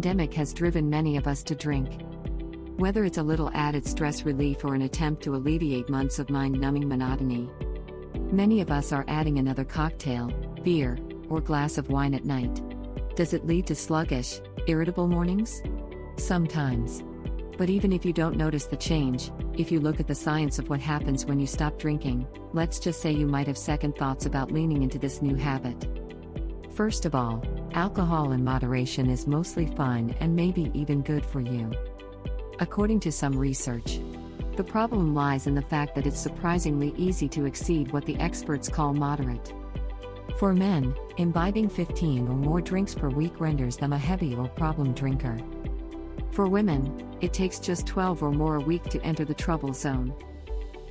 pandemic has driven many of us to drink. Whether it's a little added stress relief or an attempt to alleviate months of mind-numbing monotony, many of us are adding another cocktail, beer, or glass of wine at night. Does it lead to sluggish, irritable mornings? Sometimes. But even if you don't notice the change, if you look at the science of what happens when you stop drinking, let's just say you might have second thoughts about leaning into this new habit. First of all, alcohol in moderation is mostly fine and maybe even good for you. According to some research, the problem lies in the fact that it's surprisingly easy to exceed what the experts call moderate. For men, imbibing 15 or more drinks per week renders them a heavy or problem drinker. For women, it takes just 12 or more a week to enter the trouble zone.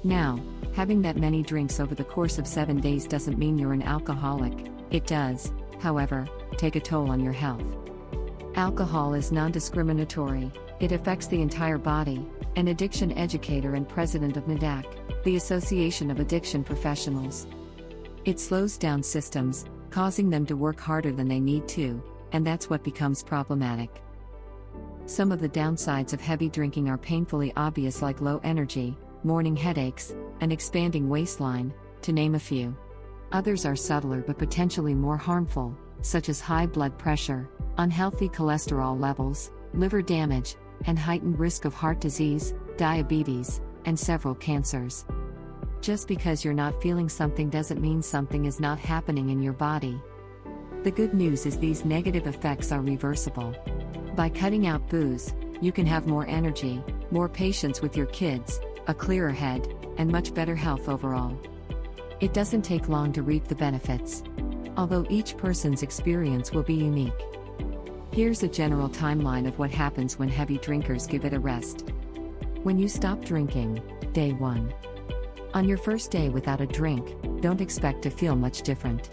Now, having that many drinks over the course of 7 days doesn't mean you're an alcoholic. It does, however, take a toll on your health. Alcohol is non-discriminatory. It affects the entire body. An addiction educator and president of NADAC, the Association of Addiction Professionals. It slows down systems, causing them to work harder than they need to, and that's what becomes problematic. Some of the downsides of heavy drinking are painfully obvious, like low energy, morning headaches, an expanding waistline, to name a few. Others are subtler but potentially more harmful, such as high blood pressure, unhealthy cholesterol levels, liver damage, and heightened risk of heart disease, diabetes, and several cancers. Just because you're not feeling something doesn't mean something is not happening in your body. The good news is these negative effects are reversible. By cutting out booze, you can have more energy, more patience with your kids, a clearer head, and much better health overall. It doesn't take long to reap the benefits. Although each person's experience will be unique. Here's a general timeline of what happens when heavy drinkers give it a rest. When you stop drinking, day 1. On your first day without a drink, don't expect to feel much different.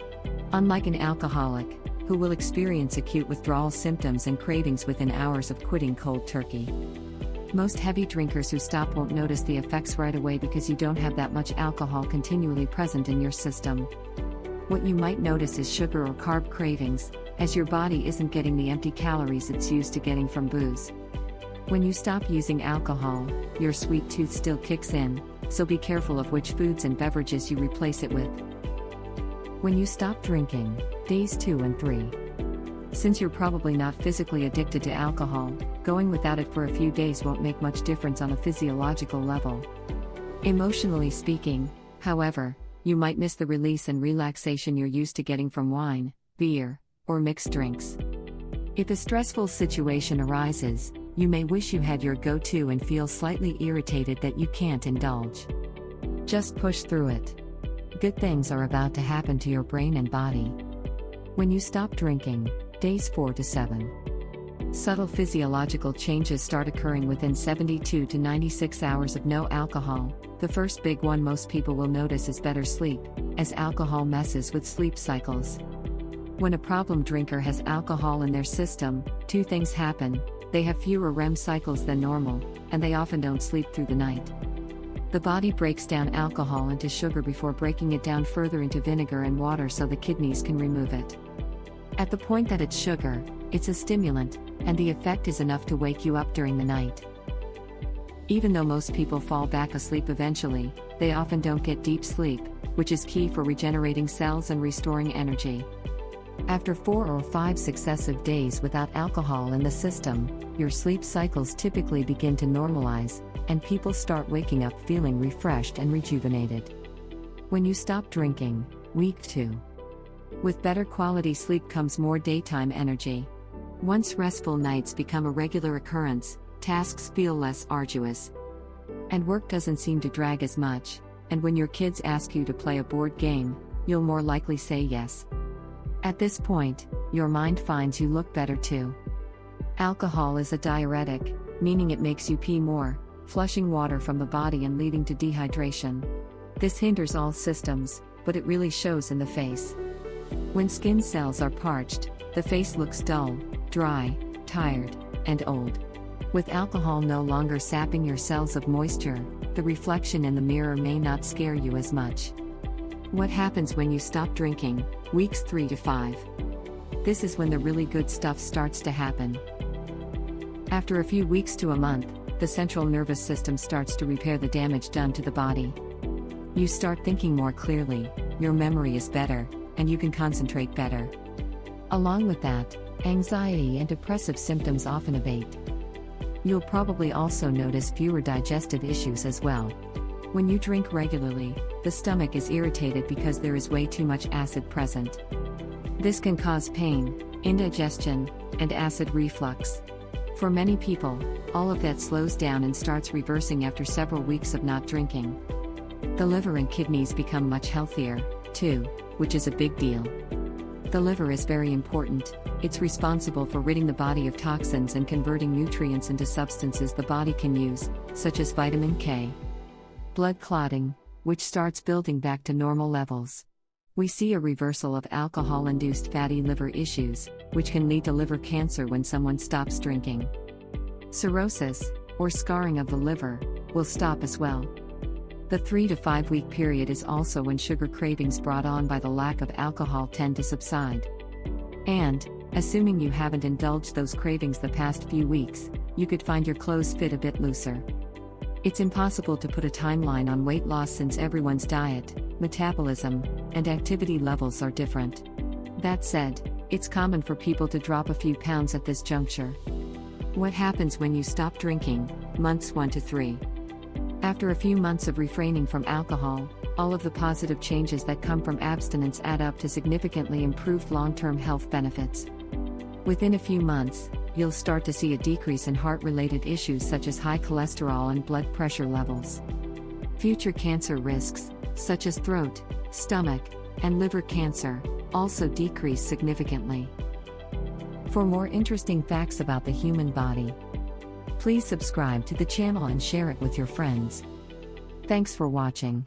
Unlike an alcoholic, who will experience acute withdrawal symptoms and cravings within hours of quitting cold turkey. Most heavy drinkers who stop won't notice the effects right away because you don't have that much alcohol continually present in your system. What you might notice is sugar or carb cravings, as your body isn't getting the empty calories it's used to getting from booze. When you stop using alcohol, your sweet tooth still kicks in, so be careful of which foods and beverages you replace it with. When you stop drinking, days 2 and 3. Since you're probably not physically addicted to alcohol, going without it for a few days won't make much difference on a physiological level. Emotionally speaking, however, you might miss the release and relaxation you're used to getting from wine, beer, or mixed drinks. If a stressful situation arises, you may wish you had your go-to and feel slightly irritated that you can't indulge. Just push through it. Good things are about to happen to your brain and body. When you stop drinking, days 4 to 7. Subtle physiological changes start occurring within 72 to 96 hours of no alcohol. The first big one most people will notice is better sleep, as alcohol messes with sleep cycles. When a problem drinker has alcohol in their system, 2 things happen: they have fewer REM cycles than normal, and they often don't sleep through the night. The body breaks down alcohol into sugar before breaking it down further into vinegar and water so the kidneys can remove it. At the point that it's sugar, it's a stimulant, and the effect is enough to wake you up during the night. Even though most people fall back asleep eventually, they often don't get deep sleep, which is key for regenerating cells and restoring energy. After 4 or 5 successive days without alcohol in the system, your sleep cycles typically begin to normalize, and people start waking up feeling refreshed and rejuvenated. When you stop drinking, week 2. With better quality sleep comes more daytime energy. Once restful nights become a regular occurrence, tasks feel less arduous. And work doesn't seem to drag as much, and when your kids ask you to play a board game, you'll more likely say yes. At this point, your mind finds you look better too. Alcohol is a diuretic, meaning it makes you pee more, flushing water from the body and leading to dehydration. This hinders all systems, but it really shows in the face. When skin cells are parched, the face looks dull, dry, tired, and old. With alcohol no longer sapping your cells of moisture, the reflection in the mirror may not scare you as much. What happens when you stop drinking? Weeks 3 to 5. This is when the really good stuff starts to happen. After a few weeks to a month, the central nervous system starts to repair the damage done to the body. You start thinking more clearly, your memory is better, and you can concentrate better. Along with that, anxiety and depressive symptoms often abate. You'll probably also notice fewer digestive issues as well. When you drink regularly, the stomach is irritated because there is way too much acid present. This can cause pain, indigestion, and acid reflux. For many people, all of that slows down and starts reversing after several weeks of not drinking. The liver and kidneys become much healthier, too, which is a big deal. The liver is very important. It's responsible for ridding the body of toxins and converting nutrients into substances the body can use, such as vitamin K. Blood clotting, which starts building back to normal levels. We see a reversal of alcohol-induced fatty liver issues, which can lead to liver cancer when someone stops drinking. Cirrhosis, or scarring of the liver, will stop as well. The 3 to 5 week period is also when sugar cravings brought on by the lack of alcohol tend to subside. And, assuming you haven't indulged those cravings the past few weeks, you could find your clothes fit a bit looser. It's impossible to put a timeline on weight loss since everyone's diet, metabolism, and activity levels are different. That said, it's common for people to drop a few pounds at this juncture. What happens when you stop drinking? Months 1 to 3. After a few months of refraining from alcohol, all of the positive changes that come from abstinence add up to significantly improved long-term health benefits. Within a few months, you'll start to see a decrease in heart-related issues such as high cholesterol and blood pressure levels. Future cancer risks, such as throat, stomach, and liver cancer, also decrease significantly. For more interesting facts about the human body, please subscribe to the channel and share it with your friends. Thanks for watching.